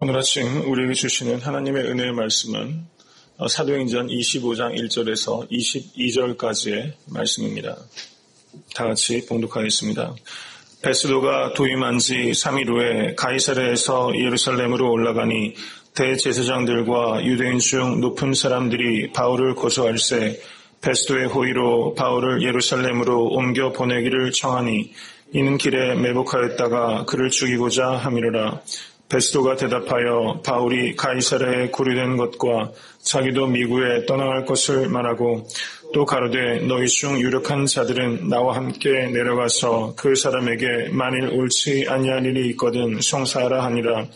오늘 아침 우리에게 주시는 하나님의 은혜의 말씀은 사도행전 25장 1절에서 22절까지의 말씀입니다. 다 같이 봉독하겠습니다. 베스도가 도임한 지 3일 후에 가이사랴에서 예루살렘으로 올라가니 대제사장들과 유대인 중 높은 사람들이 바울을 고소할세 베스도의 호의로 바울을 예루살렘으로 옮겨 보내기를 청하니 이는 길에 매복하였다가 그를 죽이고자 함이로라. 베스도가 대답하여 바울이 가이사랴에 구류된 것과 자기도 미국에 떠나갈 것을 말하고 또 가로되 너희 중 유력한 자들은 나와 함께 내려가서 그 사람에게 만일 옳지 아니할 일이 있거든 송사하라 하니라.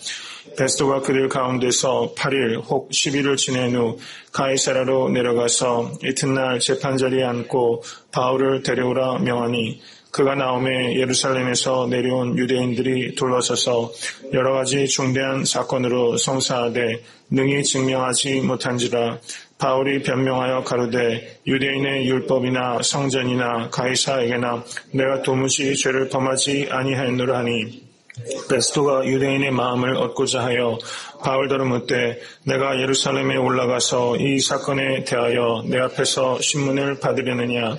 베스도가 그들 가운데서 8일 혹 10일을 지낸 후 가이사랴로 내려가서 이튿날 재판자리에 앉고 바울을 데려오라 명하니 그가 나오매 예루살렘에서 내려온 유대인들이 둘러서서 여러 가지 중대한 사건으로 송사하되 능히 증명하지 못한지라. 바울이 변명하여 가로되 유대인의 율법이나 성전이나 가이사에게나 내가 도무지 죄를 범하지 아니하였노라 하니 베스도가 유대인의 마음을 얻고자 하여 바울더러 묻되 내가 예루살렘에 올라가서 이 사건에 대하여 내 앞에서 신문을 받으려느냐.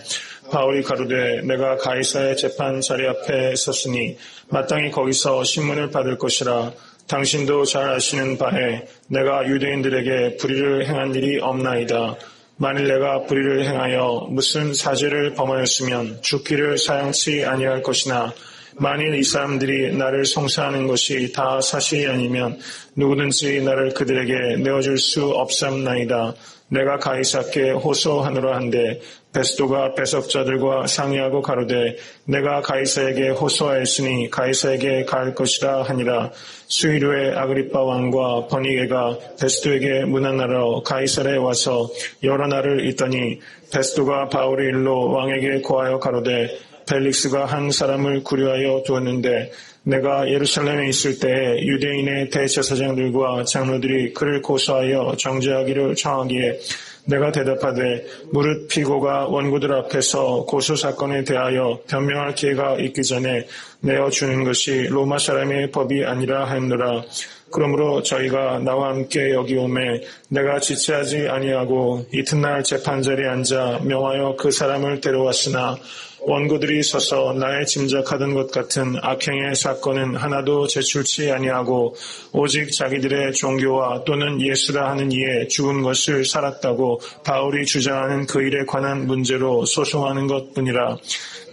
바울이 가로되 내가 가이사의 재판 자리 앞에 섰으니 마땅히 거기서 신문을 받을 것이라. 당신도 잘 아시는 바에 내가 유대인들에게 불의를 행한 일이 없나이다. 만일 내가 불의를 행하여 무슨 사죄를 범하였으면 죽기를 사양치 아니할 것이나 만일 이 사람들이 나를 송사하는 것이 다 사실이 아니면 누구든지 나를 그들에게 내어줄 수 없사옵나이다. 내가 가이사께 호소하노라 한데 베스도가 배석자들과 상의하고 가로되 내가 가이사에게 호소하였으니 가이사에게 갈 것이라 하니라. 수일 후에 아그리빠 왕과 버니게가 베스도에게 문안하러 가이사랴에 와서 여러 날을 있더니 베스도가 바울의 일로 왕에게 고하여 가로되 벨릭스가 한 사람을 구류하여 두었는데 내가 예루살렘에 있을 때에 유대인의 대제사장들과 장로들이 그를 고소하여 정죄하기를 청하기에 내가 대답하되 무릇 피고가 원고들 앞에서 고소사건에 대하여 변명할 기회가 있기 전에 내어주는 것이 로마 사람의 법이 아니라 하였노라. 그러므로 저희가 나와 함께 여기 오매 내가 지체하지 아니하고 이튿날 재판자리에 앉아 명하여 그 사람을 데려왔으나 원고들이 서서 나의 짐작하던 것 같은 악행의 사건은 하나도 제출치 아니하고 오직 자기들의 종교와 또는 예수라 하는 이에 죽은 것을 살았다고 바울이 주장하는 그 일에 관한 문제로 소송하는 것뿐이라.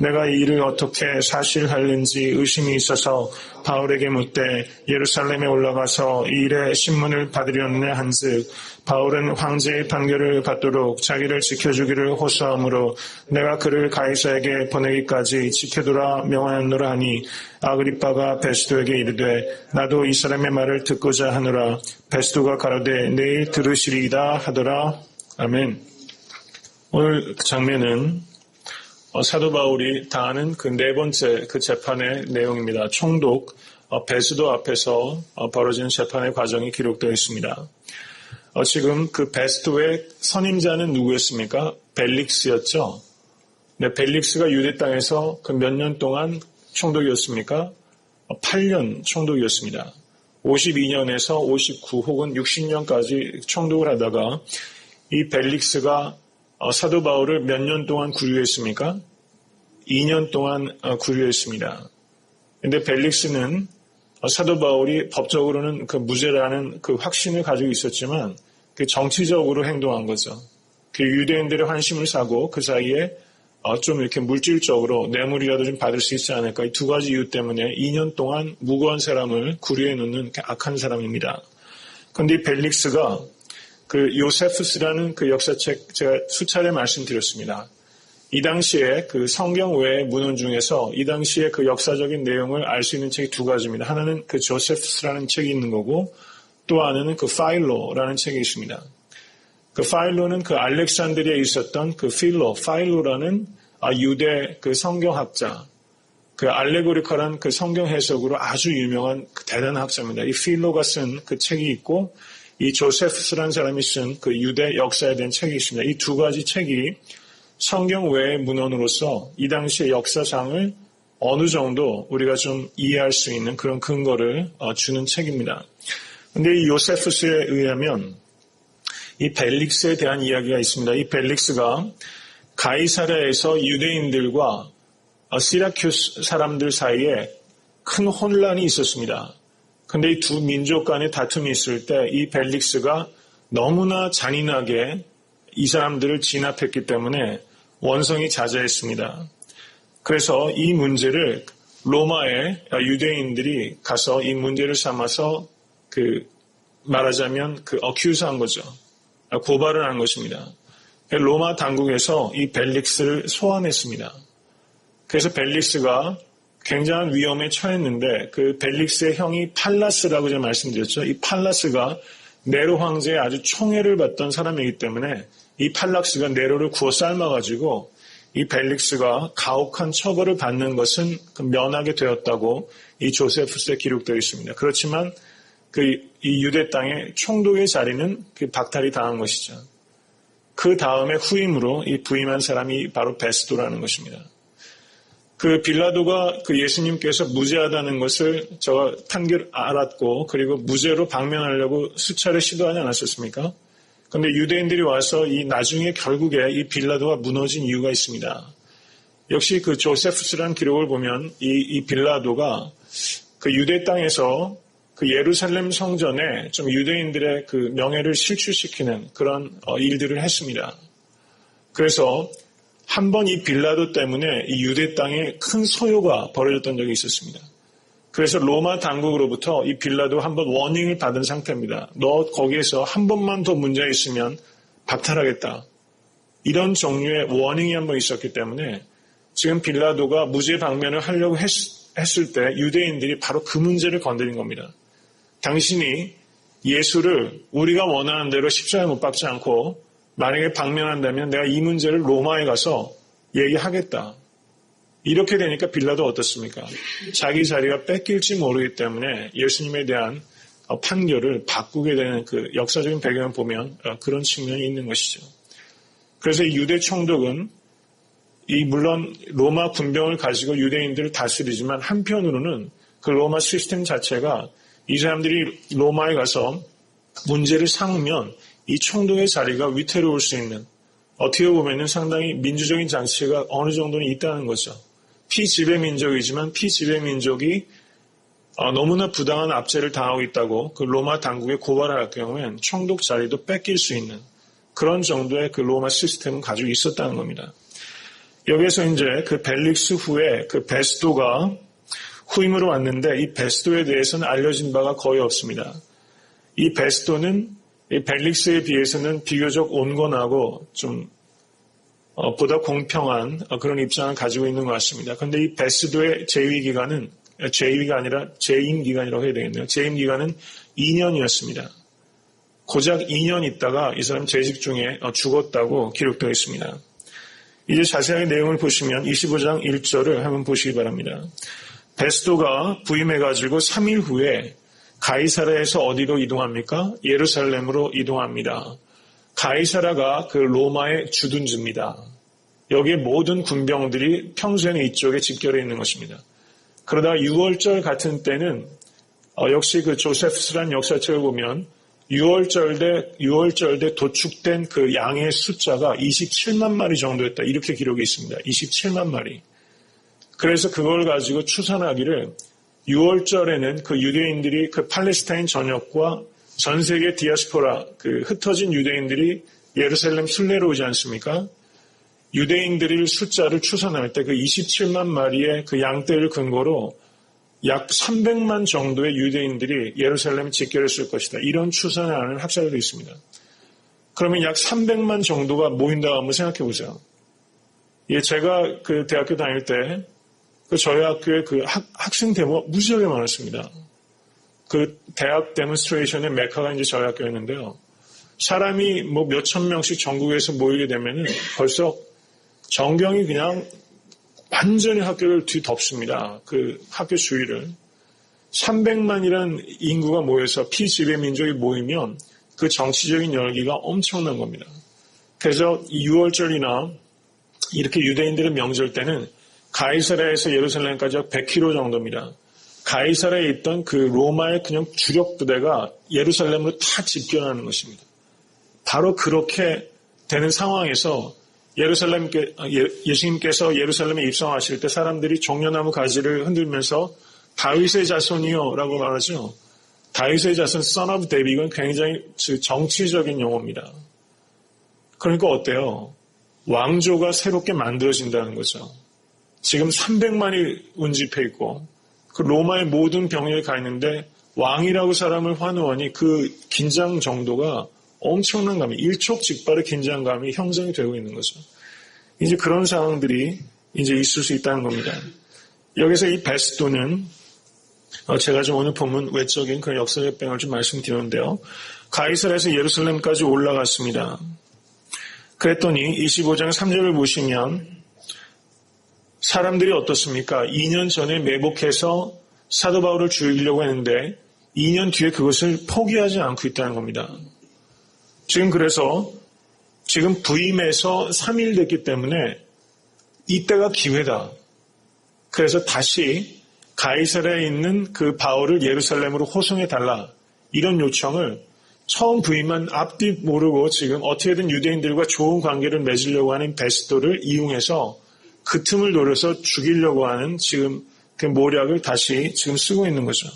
내가 이 일을 어떻게 사실할는지 의심이 있어서 바울에게 묻되 예루살렘에 올라가서 이 일의 신문을 받으려느냐 한즉 바울은 황제의 판결을 받도록 자기를 지켜주기를 호소하므로 내가 그를 가이사에게 보내기까지 지켜두라 명하였노라 하니 아그리빠가 베스도에게 이르되 나도 이 사람의 말을 듣고자 하노라. 베스도가 가로되 내일 들으시리이다 하더라. 아멘. 오늘 장면은 사도 바울이 당하는 그 네 번째 그 재판의 내용입니다. 총독 베스도 앞에서 벌어진 재판의 과정이 기록되어 있습니다. 지금 그 베스도의 선임자는 누구였습니까? 벨릭스였죠. 네, 벨릭스가 유대 땅에서 그 몇 년 동안 총독이었습니까? 8년 총독이었습니다. 52년에서 59 혹은 60년까지 총독을 하다가 이 벨릭스가 사도 바울을 몇 년 동안 구류했습니까? 2년 동안 구류했습니다. 그런데 벨릭스는 사도 바울이 법적으로는 그 무죄라는 그 확신을 가지고 있었지만 그 정치적으로 행동한 거죠. 그 유대인들의 환심을 사고 그 사이에 좀 이렇게 물질적으로 뇌물이라도 좀 받을 수 있지 않을까. 이 두 가지 이유 때문에 2년 동안 무고한 사람을 구류해 놓는 악한 사람입니다. 그런데 이 벨릭스가 그 요세푸스라는 그 역사책 제가 수차례 말씀드렸습니다. 이 당시에 그 성경 외의 문헌 중에서 이 당시에 그 역사적인 내용을 알 수 있는 책이 두 가지입니다. 하나는 그 조세푸스라는 책이 있는 거고 또 하나는 그 파일로라는 책이 있습니다. 그 파일로는 그 알렉산드리아에 있었던 그 파일로라는 유대 그 성경학자, 그 알레고리컬한 그 성경 해석으로 아주 유명한 그 대단한 학자입니다. 이 필로가 쓴 그 책이 있고 이 조세푸스라는 사람이 쓴 그 유대 역사에 대한 책이 있습니다. 이 두 가지 책이 성경 외의 문헌으로서 이 당시의 역사상을 어느 정도 우리가 좀 이해할 수 있는 그런 근거를 주는 책입니다. 근데 이 요세푸스에 의하면 이 벨릭스에 대한 이야기가 있습니다. 이 벨릭스가 가이사랴에서 유대인들과 시라큐스 사람들 사이에 큰 혼란이 있었습니다. 근데 이 두 민족 간의 다툼이 있을 때 이 벨릭스가 너무나 잔인하게 이 사람들을 진압했기 때문에 원성이 자자했습니다. 그래서 이 문제를 로마의 유대인들이 가서 이 문제를 삼아서 말하자면 어큐즈한 거죠. 고발을 한 것입니다. 로마 당국에서 이 벨릭스를 소환했습니다. 그래서 벨릭스가 굉장한 위험에 처했는데 그 벨릭스의 형이 팔라스라고 제가 말씀드렸죠. 이 팔라스가 네로 황제의 아주 총애를 받던 사람이기 때문에 이 팔락스가 네로를 구워 삶아가지고 이 벨릭스가 가혹한 처벌을 받는 것은 면하게 되었다고 이 조세푸스에 기록되어 있습니다. 그렇지만 이 유대 땅의 총독의 자리는 박탈이 당한 것이죠. 그 다음에 후임으로 이 부임한 사람이 바로 베스도라는 것입니다. 빌라도가 예수님께서 무죄하다는 것을 제가 알았고 그리고 무죄로 방면하려고 수차례 시도하지 않았었습니까? 그런데 유대인들이 와서 나중에 결국에 이 빌라도가 무너진 이유가 있습니다. 역시 조세푸스라는 기록을 보면 이 빌라도가 유대 땅에서 예루살렘 성전에 좀 유대인들의 명예를 실추시키는 그런 일들을 했습니다. 그래서 한 번 이 빌라도 때문에 이 유대 땅에 큰 소요가 벌어졌던 적이 있었습니다. 그래서 로마 당국으로부터 이 빌라도 한 번 워닝을 받은 상태입니다. 너 거기에서 한 번만 더 문제가 있으면 박탈하겠다. 이런 종류의 워닝이 한 번 있었기 때문에 지금 빌라도가 무죄 방면을 하려고 했을 때 유대인들이 바로 그 문제를 건드린 겁니다. 당신이 예수를 우리가 원하는 대로 십자가에 못 박지 않고 만약에 방면한다면 내가 이 문제를 로마에 가서 얘기하겠다. 이렇게 되니까 빌라도 어떻습니까? 자기 자리가 뺏길지 모르기 때문에 예수님에 대한 판결을 바꾸게 되는 역사적인 배경을 보면 그런 측면이 있는 것이죠. 그래서 이 유대 총독은 물론 로마 군병을 가지고 유대인들을 다스리지만 한편으로는 로마 시스템 자체가 이 사람들이 로마에 가서 문제를 삼으면 이 총독의 자리가 위태로울 수 있는 어떻게 보면 상당히 민주적인 장치가 어느 정도는 있다는 거죠. 피지배 민족이지만 피지배 민족이 너무나 부당한 압제를 당하고 있다고 로마 당국에 고발할 경우엔 총독 자리도 뺏길 수 있는 그런 정도의 로마 시스템은 가지고 있었다는 겁니다. 여기에서 이제 벨릭스 후에 베스도가 후임으로 왔는데 이 베스도에 대해서는 알려진 바가 거의 없습니다. 이 베스도는 이 벨릭스에 비해서는 비교적 온건하고 좀 보다 공평한 그런 입장을 가지고 있는 것 같습니다. 그런데 이 베스도의 재위가 아니라 재임 기간이라고 해야 되겠네요. 재임 기간은 2년이었습니다. 고작 2년 있다가 이 사람 재직 중에 죽었다고 기록되어 있습니다. 이제 자세하게 내용을 보시면 25장 1절을 한번 보시기 바랍니다. 베스도가 부임해가지고 3일 후에 가이사랴에서 어디로 이동합니까? 예루살렘으로 이동합니다. 가이사랴가 로마의 주둔지입니다. 여기에 모든 군병들이 평소에는 이쪽에 집결해 있는 것입니다. 그러다가 6월절 같은 때는 역시 조세푸스라는 역사책을 보면 6월절 때 도축된 양의 숫자가 27만 마리 정도였다. 이렇게 기록이 있습니다. 27만 마리. 그래서 그걸 가지고 추산하기를 6월절에는 유대인들이 팔레스타인 전역과 전 세계 디아스포라 흩어진 유대인들이 예루살렘 순례로 오지 않습니까? 유대인들의 숫자를 추산할 때 27만 마리의 양떼를 근거로 약 300만 정도의 유대인들이 예루살렘에 집결했을 것이다. 이런 추산을 하는 학자들도 있습니다. 그러면 약 300만 정도가 모인다고 한번 생각해 보세요. 제가 대학교 다닐 때 저희 학교에 학생 데모가 무지하게 많았습니다. 대학 데몬스트레이션의 메카가 이제 저희 학교였는데요. 사람이 몇천 명씩 전국에서 모이게 되면은 벌써 전경이 그냥 완전히 학교를 뒤덮습니다. 학교 주위를. 300만이라는 인구가 모여서 피지배 민족이 모이면 정치적인 열기가 엄청난 겁니다. 그래서 6월절이나 이렇게 유대인들의 명절 때는 가이사랴에서 예루살렘까지 100km 정도입니다. 가이사라에 있던 그 로마의 그냥 주력 부대가 예루살렘으로 다 집결하는 것입니다. 바로 그렇게 되는 상황에서 예수님께서 예루살렘에 입성하실 때 사람들이 종려나무 가지를 흔들면서 다윗의 자손이요 라고 말하죠. 다윗의 자손 son of David, 이건 굉장히 정치적인 용어입니다. 그러니까 어때요? 왕조가 새롭게 만들어진다는 거죠. 지금 300만이 운집해 있고 그 로마의 모든 병력이 가 있는데 왕이라고 사람을 환호하니 그 긴장 정도가 엄청난 감이, 일촉즉발의 긴장감이 형성이 되고 있는 거죠. 이제 그런 상황들이 이제 있을 수 있다는 겁니다. 여기서 이 베스도는 제가 좀 오늘 본문 외적인 그 역사적 배경을 좀 말씀드렸는데요. 가이사라에서 예루살렘까지 올라갔습니다. 그랬더니 25장 3절을 보시면 사람들이 어떻습니까? 2년 전에 매복해서 사도 바울을 죽이려고 했는데 2년 뒤에 그것을 포기하지 않고 있다는 겁니다. 그래서 지금 부임해서 3일 됐기 때문에 이때가 기회다. 그래서 다시 가이사라에 있는 그 바울을 예루살렘으로 호송해달라. 이런 요청을 처음 부임한 앞뒤 모르고 지금 어떻게든 유대인들과 좋은 관계를 맺으려고 하는 베스도를 이용해서 그 틈을 노려서 죽이려고 하는 지금 그 모략을 다시 지금 쓰고 있는 거죠.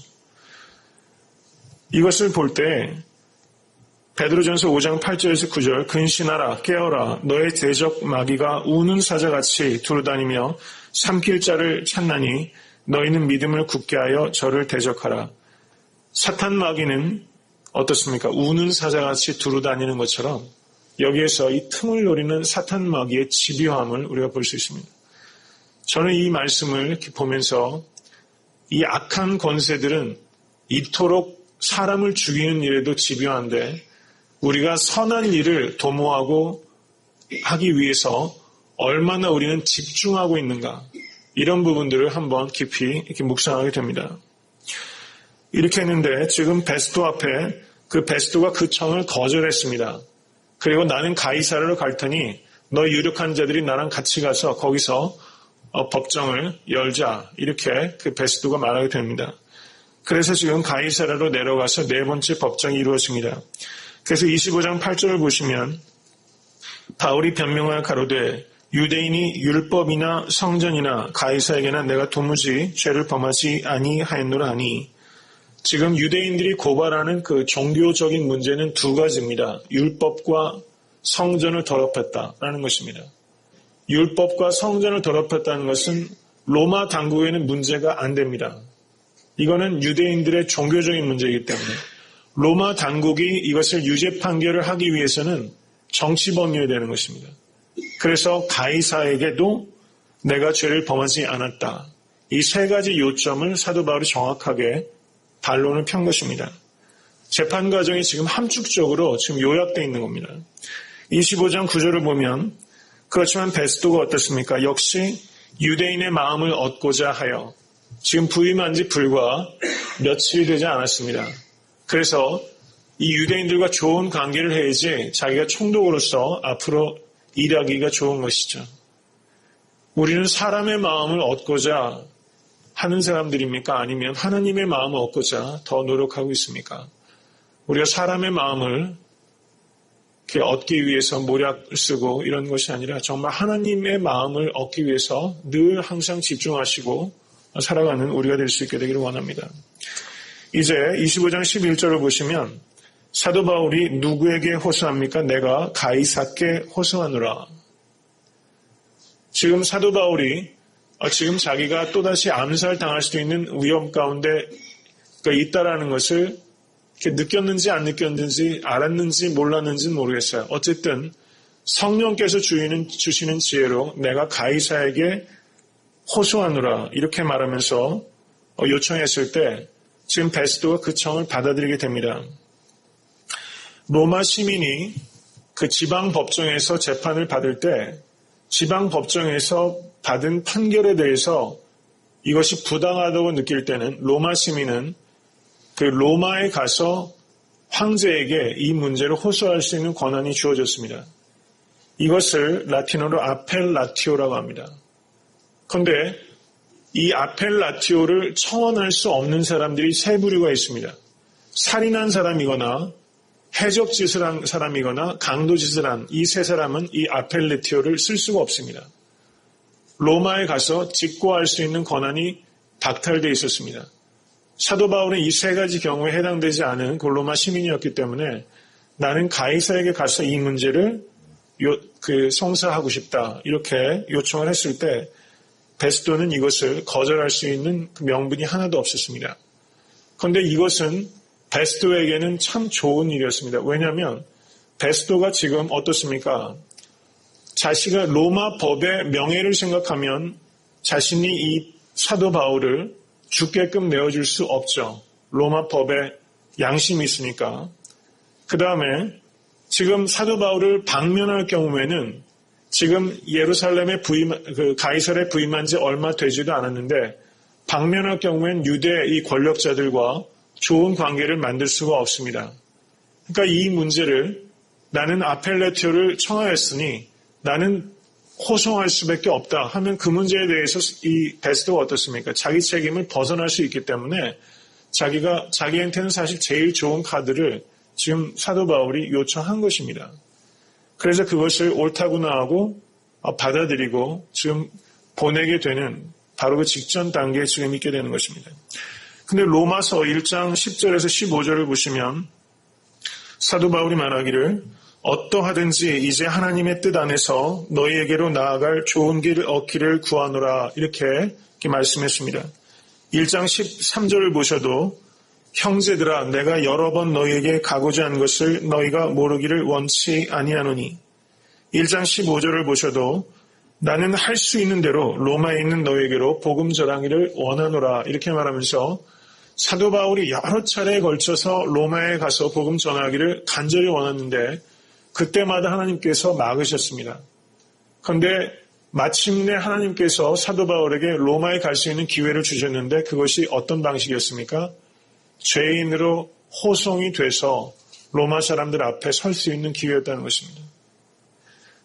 이것을 볼 때 베드로전서 5장 8절에서 9절 근신하라 깨어라 너의 대적 마귀가 우는 사자같이 두루다니며 삼킬 자를 찾나니 너희는 믿음을 굳게 하여 저를 대적하라. 사탄 마귀는 어떻습니까? 우는 사자같이 두루다니는 것처럼 여기에서 이 틈을 노리는 사탄 마귀의 집요함을 우리가 볼 수 있습니다. 저는 이 말씀을 이렇게 보면서 이 악한 권세들은 이토록 사람을 죽이는 일에도 집요한데 우리가 선한 일을 도모하고 하기 위해서 얼마나 우리는 집중하고 있는가, 이런 부분들을 한번 깊이 이렇게 묵상하게 됩니다. 이렇게 했는데 지금 베스도 앞에 그 베스도가 그 청을 거절했습니다. 그리고 나는 가이사라로 갈 테니 너 유력한 자들이 나랑 같이 가서 거기서 법정을 열자, 이렇게 그 베스도가 말하게 됩니다. 그래서 지금 가이사라로 내려가서 네 번째 법정이 이루어집니다. 그래서 25장 8절을 보시면 바울이 변명하여 가로되 유대인이 율법이나 성전이나 가이사에게나 내가 도무지 죄를 범하지 아니하였노라 하니, 지금 유대인들이 고발하는 그 종교적인 문제는 두 가지입니다. 율법과 성전을 더럽혔다라는 것입니다. 율법과 성전을 더럽혔다는 것은 로마 당국에는 문제가 안 됩니다. 이거는 유대인들의 종교적인 문제이기 때문에 로마 당국이 이것을 유죄 판결을 하기 위해서는 정치범이어야 되는 것입니다. 그래서 가이사에게도 내가 죄를 범하지 않았다. 이 세 가지 요점을 사도 바울이 정확하게 반론을 편 것입니다. 재판 과정이 지금 함축적으로 지금 요약되어 있는 겁니다. 25장 9절을 보면 그렇지만 베스도가 어떻습니까? 역시 유대인의 마음을 얻고자 하여 지금 부임한 지 불과 며칠이 되지 않았습니다. 그래서 이 유대인들과 좋은 관계를 해야지 자기가 총독으로서 앞으로 일하기가 좋은 것이죠. 우리는 사람의 마음을 얻고자 하는 사람들입니까? 아니면 하나님의 마음을 얻고자 더 노력하고 있습니까? 우리가 사람의 마음을 얻기 위해서 모략을 쓰고 이런 것이 아니라 정말 하나님의 마음을 얻기 위해서 늘 항상 집중하시고 살아가는 우리가 될 수 있게 되기를 원합니다. 이제 25장 11절을 보시면 사도 바울이 누구에게 호소합니까? 내가 가이사께 호소하노라. 지금 사도 바울이 지금 자기가 또다시 암살당할 수도 있는 위험 가운데 있다라는 것을 느꼈는지 안 느꼈는지 알았는지 몰랐는지는 모르겠어요. 어쨌든 성령께서 주시는 지혜로 내가 가이사에게 호소하노라 이렇게 말하면서 요청했을 때 지금 베스도가 그 청을 받아들이게 됩니다. 로마 시민이 그 지방 법정에서 재판을 받을 때 지방 법정에서 받은 판결에 대해서 이것이 부당하다고 느낄 때는 로마 시민은 그 로마에 가서 황제에게 이 문제를 호소할 수 있는 권한이 주어졌습니다. 이것을 라틴어로 아펠라티오라고 합니다. 그런데 이 아펠라티오를 청원할 수 없는 사람들이 세 부류가 있습니다. 살인한 사람이거나 해적짓을 한 사람이거나 강도짓을 한 이 세 사람은 이 아펠라티오를 쓸 수가 없습니다. 로마에 가서 직고할 수 있는 권한이 박탈되어 있었습니다. 사도 바울은 이 세 가지 경우에 해당되지 않은 로마 시민이었기 때문에 나는 가이사에게 가서 이 문제를 송사하고 싶다 이렇게 요청을 했을 때 베스도는 이것을 거절할 수 있는 명분이 하나도 없었습니다. 그런데 이것은 베스도에게는 참 좋은 일이었습니다. 왜냐하면 베스도가 지금 어떻습니까? 자신가 로마 법의 명예를 생각하면 자신이 이 사도 바울을 죽게끔 내어줄 수 없죠. 로마 법에 양심이 있으니까. 그 다음에 지금 사도 바울을 방면할 경우에는 지금 예루살렘에 가이사르에 부임한 지 얼마 되지도 않았는데 방면할 경우에는 유대 이 권력자들과 좋은 관계를 만들 수가 없습니다. 그러니까 이 문제를 나는 아펠레티오를 청하였으니 나는 호송할 수밖에 없다 하면 그 문제에 대해서 이 베스도가 어떻습니까? 자기 책임을 벗어날 수 있기 때문에 자기한테는 사실 제일 좋은 카드를 지금 사도 바울이 요청한 것입니다. 그래서 그것을 옳다구나 하고 받아들이고 지금 보내게 되는 바로 그 직전 단계에 지금 있게 되는 것입니다. 근데 로마서 1장 10절에서 15절을 보시면 사도 바울이 말하기를 어떠하든지 이제 하나님의 뜻 안에서 너희에게로 나아갈 좋은 길을 얻기를 구하노라 이렇게 말씀했습니다. 1장 13절을 보셔도 형제들아 내가 여러 번 너희에게 가고자 한 것을 너희가 모르기를 원치 아니하노니 1장 15절을 보셔도 나는 할 수 있는 대로 로마에 있는 너희에게로 복음 전하기를 원하노라 이렇게 말하면서 사도 바울이 여러 차례에 걸쳐서 로마에 가서 복음 전하기를 간절히 원했는데 그때마다 하나님께서 막으셨습니다. 그런데 마침내 하나님께서 사도 바울에게 로마에 갈 수 있는 기회를 주셨는데 그것이 어떤 방식이었습니까? 죄인으로 호송이 돼서 로마 사람들 앞에 설 수 있는 기회였다는 것입니다.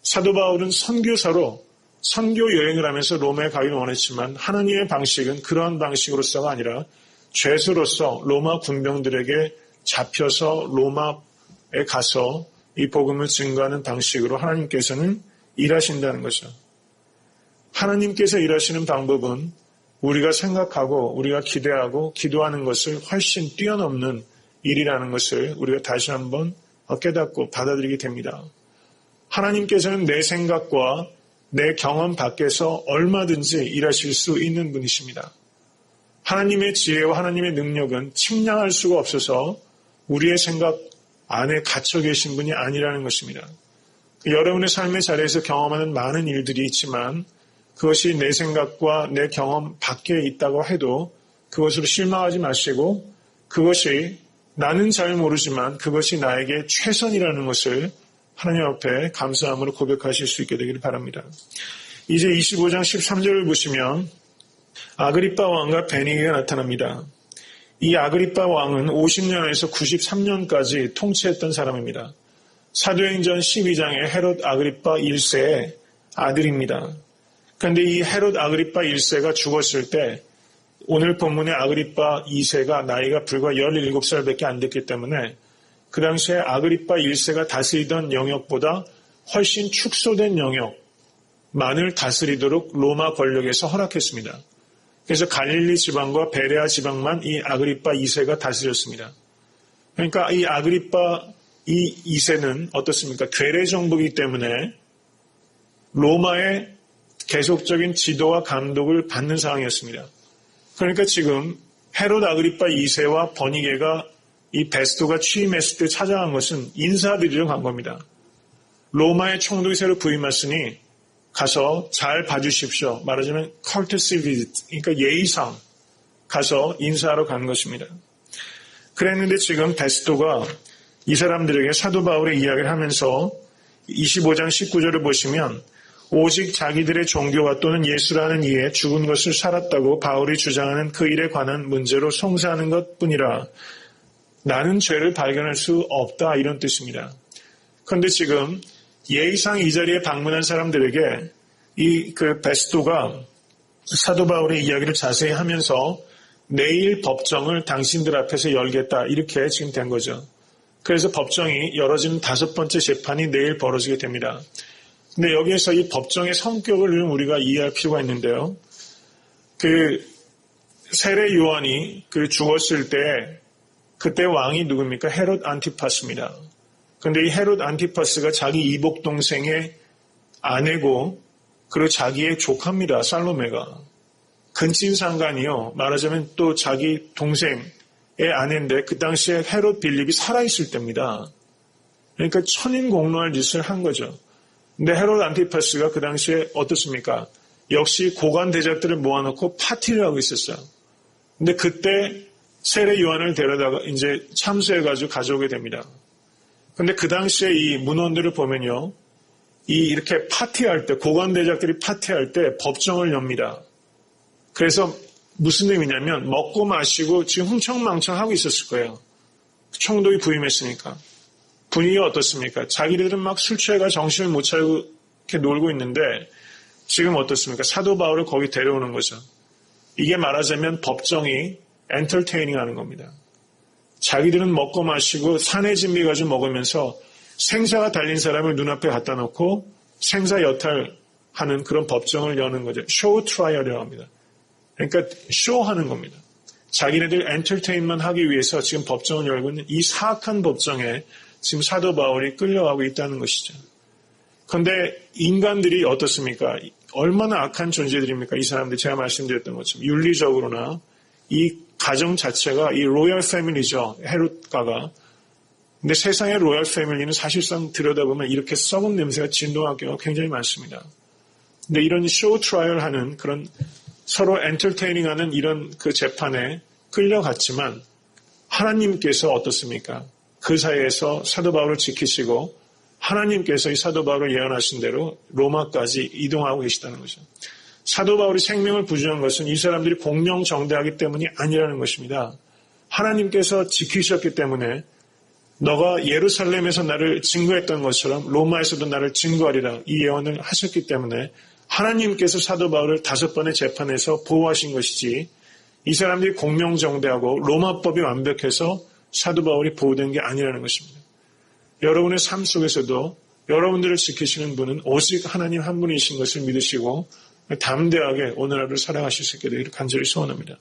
사도 바울은 선교사로 선교 여행을 하면서 로마에 가기를 원했지만 하나님의 방식은 그러한 방식으로서가 아니라 죄수로서 로마 군병들에게 잡혀서 로마에 가서 이 복음을 증거하는 방식으로 하나님께서는 일하신다는 거죠. 하나님께서 일하시는 방법은 우리가 생각하고 우리가 기대하고 기도하는 것을 훨씬 뛰어넘는 일이라는 것을 우리가 다시 한번 깨닫고 받아들이게 됩니다. 하나님께서는 내 생각과 내 경험 밖에서 얼마든지 일하실 수 있는 분이십니다. 하나님의 지혜와 하나님의 능력은 측량할 수가 없어서 우리의 생각 안에 갇혀 계신 분이 아니라는 것입니다. 여러분의 삶의 자리에서 경험하는 많은 일들이 있지만 그것이 내 생각과 내 경험 밖에 있다고 해도 그것으로 실망하지 마시고 그것이 나는 잘 모르지만 그것이 나에게 최선이라는 것을 하나님 앞에 감사함으로 고백하실 수 있게 되기를 바랍니다. 이제 25장 13절을 보시면 아그리빠 왕과 베니게가 나타납니다. 이 아그리빠 왕은 50년에서 93년까지 통치했던 사람입니다. 사도행전 12장의 헤롯 아그리빠 1세의 아들입니다. 그런데 이 헤롯 아그리빠 1세가 죽었을 때 오늘 본문의 아그리빠 2세가 나이가 불과 17살밖에 안 됐기 때문에 그 당시에 아그리빠 1세가 다스리던 영역보다 훨씬 축소된 영역만을 다스리도록 로마 권력에서 허락했습니다. 그래서 갈릴리 지방과 베레아 지방만 이 아그리빠 2세가 다스렸습니다. 그러니까 이 아그리빠 2세는 어떻습니까? 괴뢰 정부이기 때문에 로마의 계속적인 지도와 감독을 받는 상황이었습니다. 그러니까 지금 헤롯 아그리빠 2세와 버니게가 이 베스도가 취임했을 때 찾아간 것은 인사드리러 간 겁니다. 로마의 총독이 새로 부임했으니 가서 잘 봐주십시오. 말하자면 courtesy visit, 그러니까 예의상 가서 인사하러 간 것입니다. 그랬는데 지금 베스도가 이 사람들에게 사도 바울의 이야기를 하면서 25장 19절을 보시면 오직 자기들의 종교와 또는 예수라는 이에 죽은 것을 살았다고 바울이 주장하는 그 일에 관한 문제로 송사하는 것뿐이라 나는 죄를 발견할 수 없다 이런 뜻입니다. 그런데 지금 예의상 이 자리에 방문한 사람들에게 그 베스도가 사도 바울의 이야기를 자세히 하면서 내일 법정을 당신들 앞에서 열겠다 이렇게 지금 된 거죠. 그래서 법정이 열어지는 5번째 재판이 내일 벌어지게 됩니다. 근데 여기에서 이 법정의 성격을 우리가 이해할 필요가 있는데요. 세례 요한이 죽었을 때 그때 왕이 누굽니까? 헤롯 안티파스입니다. 그런데 이 헤롯 안티파스가 자기 이복 동생의 아내고 그리고 자기의 조카입니다. 살로메가. 근친상간이요. 말하자면 또 자기 동생의 아내인데 그 당시에 헤롯 빌립이 살아있을 때입니다. 그러니까 천인공노할 짓을 한 거죠. 근데 헤롯 안티파스가 그 당시에 어떻습니까? 역시 고관 대작들을 모아놓고 파티를 하고 있었어요. 근데 그때 세례 요한을 데려다가 이제 참수해가지고 가져오게 됩니다. 근데 그 당시에 이 문헌들을 보면요. 이렇게 파티할 때, 고관 대작들이 파티할 때 법정을 엽니다. 그래서 무슨 의미냐면 먹고 마시고 지금 흥청망청 하고 있었을 거예요. 총독이 부임했으니까. 분위기가 어떻습니까? 자기들은 막 술 취해가 정신을 못 차리고 이렇게 놀고 있는데 지금 어떻습니까? 사도 바울을 거기 데려오는 거죠. 이게 말하자면 법정이 엔터테이닝 하는 겁니다. 자기들은 먹고 마시고 산의 진미 가지고 먹으면서 생사가 달린 사람을 눈앞에 갖다 놓고 생사 여탈하는 그런 법정을 여는 거죠. 쇼 트라이얼이라고 합니다. 그러니까 쇼하는 겁니다. 자기네들 엔터테인먼트 하기 위해서 지금 법정을 열고 있는 이 사악한 법정에 지금 사도 바울이 끌려가고 있다는 것이죠. 그런데 인간들이 어떻습니까? 얼마나 악한 존재들입니까? 이 사람들 제가 말씀드렸던 것처럼 윤리적으로나 이 가정 자체가 이 로열 패밀리죠. 헤롯가가. 근데 세상의 로열 패밀리는 사실상 들여다보면 이렇게 썩은 냄새가 진동할 경우가 굉장히 많습니다. 근데 이런 쇼 트라이얼 하는 그런 서로 엔터테이닝 하는 이런 그 재판에 끌려갔지만 하나님께서 어떻습니까? 그 사이에서 사도 바울을 지키시고 하나님께서 이 사도 바울을 예언하신 대로 로마까지 이동하고 계시다는 거죠. 사도 바울이 생명을 부주한 것은 이 사람들이 공명정대하기 때문이 아니라는 것입니다. 하나님께서 지키셨기 때문에 너가 예루살렘에서 나를 증거했던 것처럼 로마에서도 나를 증거하리라 이 예언을 하셨기 때문에 하나님께서 사도 바울을 5번의 재판에서 보호하신 것이지 이 사람들이 공명정대하고 로마법이 완벽해서 사도 바울이 보호된 게 아니라는 것입니다. 여러분의 삶 속에서도 여러분들을 지키시는 분은 오직 하나님 한 분이신 것을 믿으시고 담대하게 오늘 하루를 살아가실 수 있게 되기를 간절히 소원합니다.